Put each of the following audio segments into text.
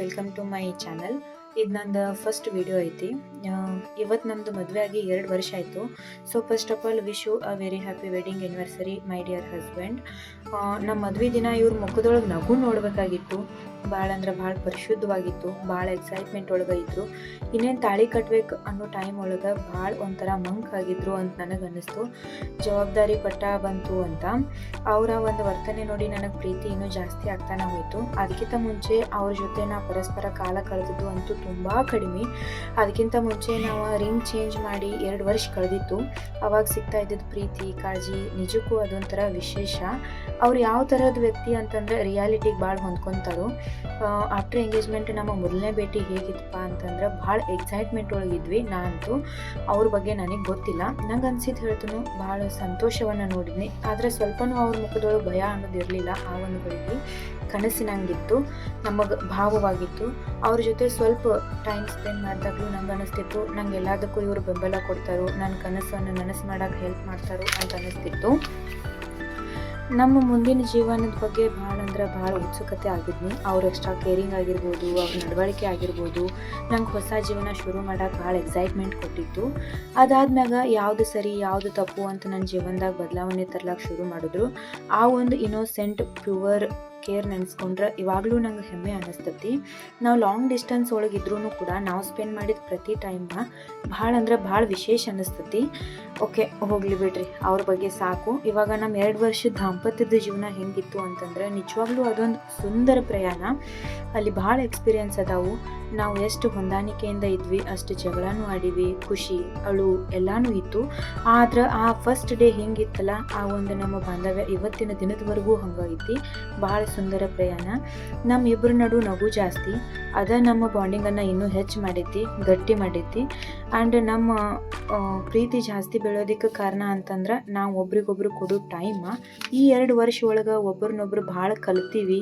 Welcome to my channel. ಇದು ನಂದು first video ಐತಿ. ಇವತ್ತು ನಮ್ಮದು ಮದುವೆ ಆಗಿ 2 ವರ್ಷ ಆಯಿತು. So first of all wish you a very happy wedding anniversary my dear husband. ನಮ್ಮ ಮದುವೆ ದಿನ ಇವ್ರ ಮುಖದೊಳಗೆ ನಗು ನೋಡಬೇಕಾಗಿತ್ತು. ಭಾಳ ಅಂದ್ರೆ ಭಾಳ ಪರಿಶುದ್ಧವಾಗಿತ್ತು, ಭಾಳ ಎಕ್ಸೈಟ್ಮೆಂಟ್ ಒಳಗೆ ಇದ್ದರು. ಇನ್ನೇನು ತಾಳಿ ಕಟ್ಬೇಕು ಅನ್ನೋ ಟೈಮ್ ಒಳಗೆ ಭಾಳ ಒಂಥರ ಮಂಕ್ ಆಗಿದ್ರು ಅಂತ ನನಗೆ ಅನ್ನಿಸ್ತು. ಜವಾಬ್ದಾರಿ ಪಟ್ಟ ಬಂತು ಅಂತ ಅವರ ಒಂದು ವರ್ತನೆ ನೋಡಿ ನನಗೆ ಪ್ರೀತಿ ಇನ್ನೂ ಜಾಸ್ತಿ ಆಗ್ತಾನೆ ಹೋಯಿತು. ಅದಕ್ಕಿಂತ ಮುಂಚೆ ಅವ್ರ ಜೊತೆ ನಾ ಪರಸ್ಪರ ಕಾಲ ಕಳೆದಿದ್ದು ಅಂತೂ ತುಂಬ ಕಡಿಮೆ. ಅದಕ್ಕಿಂತ ಮುಂಚೆ ನಾವು ರಿಂಗ್ ಚೇಂಜ್ ಮಾಡಿ 2 ವರ್ಷ ಕಳೆದಿತ್ತು. ಅವಾಗ ಸಿಗ್ತಾ ಇದ್ದಿದ್ದು ಪ್ರೀತಿ, ಕಾಳಜಿ ನಿಜಕ್ಕೂ ಅದೊಂಥರ ವಿಶೇಷ. ಅವ್ರು ಯಾವ ಥರದ ವ್ಯಕ್ತಿ ಅಂತಂದರೆ ರಿಯಾಲಿಟಿಗೆ ಭಾಳ ಹೊಂದ್ಕೊತಾರೋ. ಆಫ್ಟರ್ ಎಂಗೇಜ್ಮೆಂಟ್ ನಮ್ಮ ಮೊದಲನೇ ಭೇಟಿ ಹೇಗಿತ್ತಪ್ಪ ಅಂತಂದ್ರೆ ಭಾಳ ಎಕ್ಸೈಟ್ಮೆಂಟ್ ಒಳಗಿದ್ವಿ. ನಾನಂತೂ ಅವ್ರ ಬಗ್ಗೆ ನನಗೆ ಗೊತ್ತಿಲ್ಲ, ನಂಗೆ ಅನ್ಸಿದ್ದು ಹೇಳ್ತನು ಭಾಳ ಸಂತೋಷವನ್ನು ನೋಡಿದ್ನಿ. ಆದರೆ ಸ್ವಲ್ಪನೂ ಅವ್ರ ಮುಖದೊಳಗೆ ಭಯ ಅನ್ನೋದು ಇರಲಿಲ್ಲ. ಆ ಒಂದು ಗಳಿಗೆ ಕನಸಿನಂಗಿತ್ತು, ನಮಗೆ ಭಾವವಾಗಿತ್ತು. ಅವ್ರ ಜೊತೆ ಸ್ವಲ್ಪ ಟೈಮ್ ಸ್ಪೆಂಡ್ ಮಾಡಿದಾಗಲೂ ನಂಗೆ ಅನ್ನಿಸ್ತಿತ್ತು ನಂಗೆ ಎಲ್ಲದಕ್ಕೂ ಇವರು ಬೆಂಬಲ ಕೊಡ್ತಾರೋ, ನನ್ನ ಕನಸನ್ನು ನನಸು ಮಾಡೋಕ್ಕೆ ಹೆಲ್ಪ್ ಮಾಡ್ತಾರೋ ಅಂತ ಅನ್ನಿಸ್ತಿತ್ತು. ನಮ್ಮ ಮುಂದಿನ ಜೀವನದ ಬಗ್ಗೆ ಭಾಳ ಅಂದ್ರೆ ಭಾಳ ಉತ್ಸುಕತೆ ಆಗಿದ್ನಿ. ಅವ್ರು ಎಕ್ಸ್ಟ್ರಾ ಕೇರಿಂಗ್ ಆಗಿರ್ಬೋದು, ಅವ್ರ ನಡವಳಿಕೆ ಆಗಿರ್ಬೋದು, ನಂಗೆ ಹೊಸ ಜೀವನ ಶುರು ಮಾಡೋಕೆ ಭಾಳ ಎಕ್ಸೈಟ್ಮೆಂಟ್ ಕೊಟ್ಟಿತ್ತು. ಅದಾದ್ಮ್ಯಾಗ ಯಾವುದು ಸರಿ ಯಾವುದು ತಪ್ಪು ಅಂತ ನನ್ನ ಜೀವನದಾಗ ಬದಲಾವಣೆ ತರ್ಲಾಕ್ಕೆ ಶುರು ಮಾಡಿದ್ರು. ಆ ಒಂದು ಇನ್ನೋಸೆಂಟ್ ಪ್ಯೂವರ್ ಕೇರ್ ನೆನೆಸ್ಕೊಂಡ್ರೆ ಇವಾಗಲೂ ನಂಗೆ ಹೆಮ್ಮೆ ಅನ್ನಿಸ್ತತಿ. ನಾವು ಲಾಂಗ್ ಡಿಸ್ಟೆನ್ಸ್ ಒಳಗಿದ್ರೂ ಕೂಡ ನಾವು ಸ್ಪೆಂಡ್ ಮಾಡಿದ ಪ್ರತಿ ಟೈಮ್ನ ಭಾಳ ಅಂದ್ರೆ ಭಾಳ ವಿಶೇಷ ಅನ್ನಿಸ್ತತಿ. ಓಕೆ, ಹೋಗಲಿ ಬಿಡ್ರಿ, ಅವ್ರ ಬಗ್ಗೆ ಸಾಕು. ಇವಾಗ ನಮ್ಮ 2 ವರ್ಷದ ದಾಂಪತ್ಯದ ಜೀವನ ಹೆಂಗಿತ್ತು ಅಂತಂದ್ರೆ ನಿಜವಾಗ್ಲೂ ಅದೊಂದು ಸುಂದರ ಪ್ರಯಾಣ. ಅಲ್ಲಿ ಭಾಳ ಎಕ್ಸ್ಪೀರಿಯನ್ಸ್ ಅದಾವು. ನಾವು ಎಷ್ಟು ಹೊಂದಾಣಿಕೆಯಿಂದ ಇದ್ವಿ, ಅಷ್ಟು ಜಗಳನೂ ಆಡಿವಿ, ಖುಷಿ ಅಳು ಎಲ್ಲನೂ ಇತ್ತು. ಆದ್ರೆ ಆ ಫಸ್ಟ್ ಡೇ ಹೆಂಗಿತ್ತಲ್ಲ, ಆ ಒಂದು ನಮ್ಮ ಬಾಂಧವ್ಯ ಇವತ್ತಿನ ದಿನದವರೆಗೂ ಹಂಗೈತಿ. ಭಾಳ ಸುಂದರ ಪ್ರಯಾಣ. ನಮ್ಮಿಬ್ಬರ ನಡು ನಗು ಜಾಸ್ತಿ, ಅದ ನಮ್ಮ ಬಾಂಡಿಂಗನ್ನು ಇನ್ನೂ ಹೆಚ್ಚು ಮಾಡೈತಿ, ಗಟ್ಟಿ ಮಾಡೈತಿ. ಆ್ಯಂಡ್ ನಮ್ಮ ಪ್ರೀತಿ ಜಾಸ್ತಿ ಬೆಳೆಯೋದಕ್ಕೆ ಕಾರಣ ಅಂತಂದ್ರೆ ನಾವು ಒಬ್ರಿಗೊಬ್ರು ಕೊಡೋ ಟೈಮ. ಈ 2 ವರ್ಷ ಒಳಗೆ ಒಬ್ರನ್ನೊಬ್ರು ಭಾಳ ಕಲ್ತೀವಿ,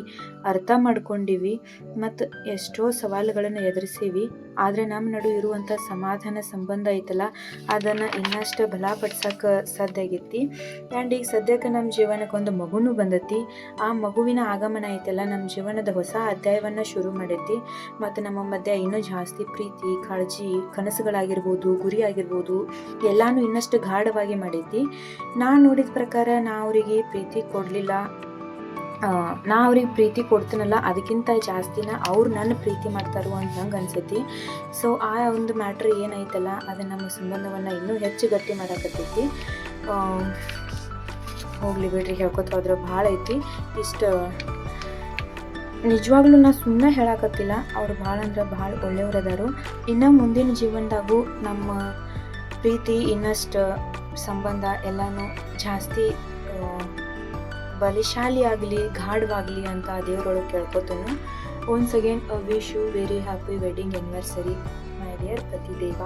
ಅರ್ಥ ಮಾಡ್ಕೊಂಡಿವಿ ಮತ್ತು ಎಷ್ಟೋ ಸವಾಲುಗಳನ್ನು ಎದುರಿಸೀವಿ. ಆದರೆ ನಮ್ಮ ನಡು ಇರುವಂಥ ಸಮಾಧಾನ ಸಂಬಂಧ ಐತಲ್ಲ, ಅದನ್ನು ಇನ್ನಷ್ಟು ಬಲಪಡ್ಸೋಕೆ ಸಾಧ್ಯ ಆಗೈತಿ. ಆ್ಯಂಡ್ ಈಗ ಸದ್ಯಕ್ಕೆ ನಮ್ಮ ಜೀವನಕ್ಕೆ ಒಂದು ಮಗುನೂ ಬಂದೈತಿ. ಆ ಮಗುವಿನ ಆಗಮನ ಐತಲ್ಲ ನಮ್ಮ ಜೀವನದ ಹೊಸ ಅಧ್ಯಾಯವನ್ನು ಶುರು ಮಾಡೈತಿ. ಮತ್ತು ನಮ್ಮ ಮಧ್ಯೆ ಇನ್ನೂ ಜಾಸ್ತಿ ಪ್ರೀತಿ, ಕಾಳಜಿ, ಕನಸುಗಳಾಗಿರ್ಬೋದು, ಗುರಿ ಆಗಿರ್ಬೋದು ಎಲ್ಲನೂ ಇನ್ನಷ್ಟು ಗಾಢವಾಗಿ ಮಾಡೈತಿ. ನಾನು ನೋಡಿದ ಪ್ರಕಾರ ನಾ ಅವರಿಗೆ ಪ್ರೀತಿ ಕೊಡಲಿಲ್ಲ, ನಾ ಅವ್ರಿಗೆ ಪ್ರೀತಿ ಕೊಡ್ತೀನಲ್ಲ ಅದಕ್ಕಿಂತ ಜಾಸ್ತಿನ ಅವ್ರು ನನ್ನ ಪ್ರೀತಿ ಮಾಡ್ತಾರೋ ಅಂತ ನಂಗೆ ಅನ್ಸೈತಿ. ಸೊ ಆ ಒಂದು ಮ್ಯಾಟ್ರ್ ಏನೈತಲ್ಲ ಅದು ನಮ್ಮ ಸಂಬಂಧವನ್ನು ಇನ್ನೂ ಹೆಚ್ಚು ಗಟ್ಟಿ ಮಾಡಕತ್ತೈತಿ. ಹೋಗ್ಲಿ ಬಿಡ್ರಿ, ಹೇಳ್ಕೊತ ಹೋದ್ರೆ ಭಾಳ ಐತಿ. ಇಷ್ಟು ನಿಜವಾಗ್ಲೂ ನಾ ಸುಮ್ಮನೆ ಹೇಳಕತ್ತಿಲ್ಲ, ಅವ್ರು ಭಾಳ ಅಂದ್ರೆ ಭಾಳ ಒಳ್ಳೆಯವ್ರದಾರು. ಇನ್ನು ಮುಂದಿನ ಜೀವನದಾಗೂ ನಮ್ಮ ಪ್ರೀತಿ ಇನ್ನಷ್ಟು ಸಂಬಂಧ ಎಲ್ಲನೂ ಜಾಸ್ತಿ ಬಲಿಶಾಲಿ ಆಗಲಿ, ಗಾಢವಾಗಲಿ ಅಂತ ದೇವರೊಳಗೆ ಕೇಳ್ಕೊತೇನೆ. Once again wish you very happy wedding anniversary my dear ಪತಿದೇವ.